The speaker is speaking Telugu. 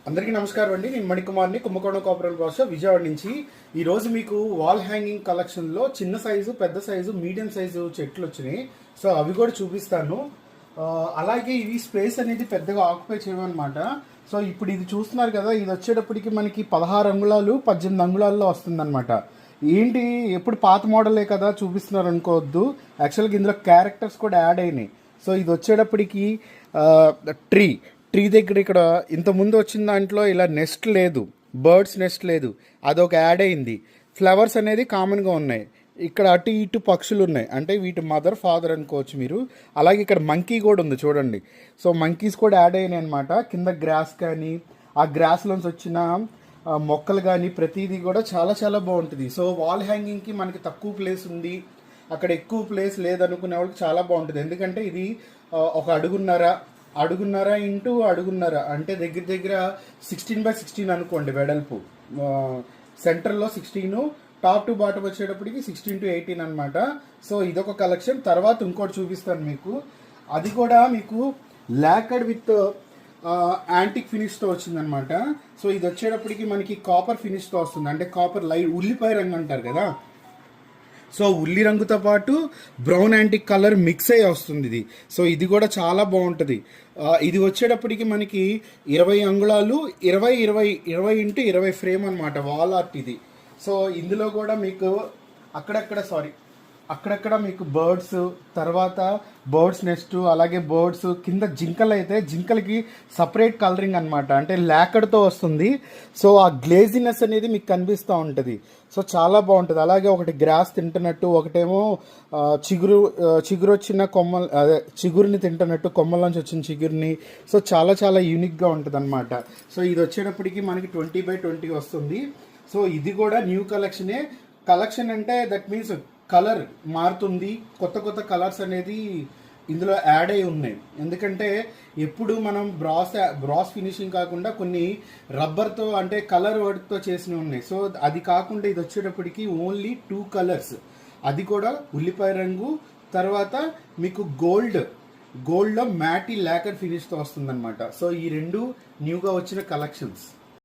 అందరికీ నమస్కారం అండి. నేను మణికుమార్ని, కుంభకోణం కోఆపరేటివ్ భాష విజయవాడ నుంచి. ఈరోజు మీకు వాల్ హ్యాంగింగ్ కలెక్షన్లో చిన్న సైజు, పెద్ద సైజు, మీడియం సైజు చెట్లు వచ్చినాయి. సో అవి కూడా చూపిస్తాను. అలాగే ఇవి స్పేస్ అనేది పెద్దగా ఆక్యుపై చేయమన్నమాట. సో ఇప్పుడు ఇది చూస్తున్నారు కదా, ఇది వచ్చేటప్పటికి మనకి 16 అంగుళాలు 18 అంగుళాల్లో వస్తుందన్నమాట. ఏంటి ఎప్పుడు పాత మోడలే కదా చూపిస్తున్నారు అనుకోవద్దు. యాక్చువల్గా ఇందులో క్యారెక్టర్స్ కూడా యాడ్ అయినాయి. సో ఇది వచ్చేటప్పటికి ట్రీ దగ్గర ఇక్కడ ఇంతకుముందు వచ్చిన దాంట్లో ఇలా నెస్ట్ లేదు, బర్డ్స్ నెస్ట్ లేదు, అదొక యాడ్ అయింది. ఫ్లవర్స్ అనేది కామన్గా ఉన్నాయి. ఇక్కడ అటు ఇటు పక్షులు ఉన్నాయి, అంటే వీటి మదర్ ఫాదర్ అనుకోవచ్చు మీరు. అలాగే ఇక్కడ మంకీ కూడా ఉంది చూడండి. సో మంకీస్ కూడా యాడ్ అయినాయి అనమాట. కింద గ్రాస్ కానీ ఆ గ్రాస్లోంచి వచ్చిన మొక్కలు కానీ ప్రతిదీ కూడా చాలా చాలా బాగుంటుంది. సో వాల్ హ్యాంగింగ్కి మనకి తక్కువ ప్లేస్ ఉంది, అక్కడ ఎక్కువ ప్లేస్ లేదనుకునే వాళ్ళకి చాలా బాగుంటుంది. ఎందుకంటే ఇది ఒక అడుగున్నర ఇంటూ అడుగున్నర, అంటే దగ్గర దగ్గర 16x16 అనుకోండి వెడల్పు. సెంటర్లో 16, టాప్ టు బాటమ్ వచ్చేటప్పటికి 16x18 అనమాట. సో ఇదొక కలెక్షన్. తర్వాత ఇంకోటి చూపిస్తాను మీకు. అది కూడా మీకు లాకర్డ్ విత్ యాంటిక్ ఫినిష్తో వచ్చిందనమాట. సో ఇది వచ్చేటప్పటికి మనకి కాపర్ ఫినిష్తో వస్తుంది, అంటే కాపర్ లైట్ ఉల్లిపాయ రంగు అంటారు కదా. సో ఉల్లి రంగుతో పాటు బ్రౌన్ యాంటిక్ కలర్ మిక్స్ అయ్యి వస్తుంది ఇది. సో ఇది కూడా చాలా బాగుంటుంది. ఇది వచ్చేటప్పటికి మనకి 20 అంగుళాలు 20x20 ఫ్రేమ్ అనమాట, వాల్ ఆర్ట్ ఇది. సో ఇందులో కూడా మీకు అక్కడక్కడ మీకు బర్డ్స్, తర్వాత బర్డ్స్ నెస్ట్, అలాగే బర్డ్స్ కింద జింకలు అయితే జింకలకి సపరేట్ కలరింగ్ అనమాట, అంటే లాకర్డ్తో వస్తుంది. సో ఆ గ్లేజినెస్ అనేది మీకు కనిపిస్తూ ఉంటుంది. సో చాలా బాగుంటుంది. అలాగే ఒకటి గ్రాస్ తింటున్నట్టు, ఒకటేమో చిగురు వచ్చిన చిగురిని తింటున్నట్టు, కొమ్మలోంచి వచ్చిన చిగురిని. సో చాలా చాలా యూనిక్గా ఉంటుంది అనమాట. సో ఇది వచ్చేటప్పటికి మనకి 20x20 వస్తుంది. సో ఇది కూడా న్యూ కలెక్షన్ అంటే దట్ మీన్స్ కలర్ మారుతుంది, కొత్త కలర్స్ అనేది ఇందులో యాడ్ అయి ఉన్నాయి. ఎందుకంటే ఎప్పుడు మనం బ్రాస్ ఫినిషింగ్ కాకుండా కొన్ని రబ్బర్తో, అంటే కలర్ వర్క్తో చేసినవి ఉన్నాయి. సో అది కాకుండా ఇది వచ్చేటప్పటికి ఓన్లీ 2 కలర్స్, అది కూడా ఉల్లిపాయ రంగు, తర్వాత మీకు గోల్డ్లో మ్యాటీ లాకర్ ఫినిష్తో వస్తుందన్నమాట. సో ఈ రెండు న్యూగా వచ్చిన కలెక్షన్స్.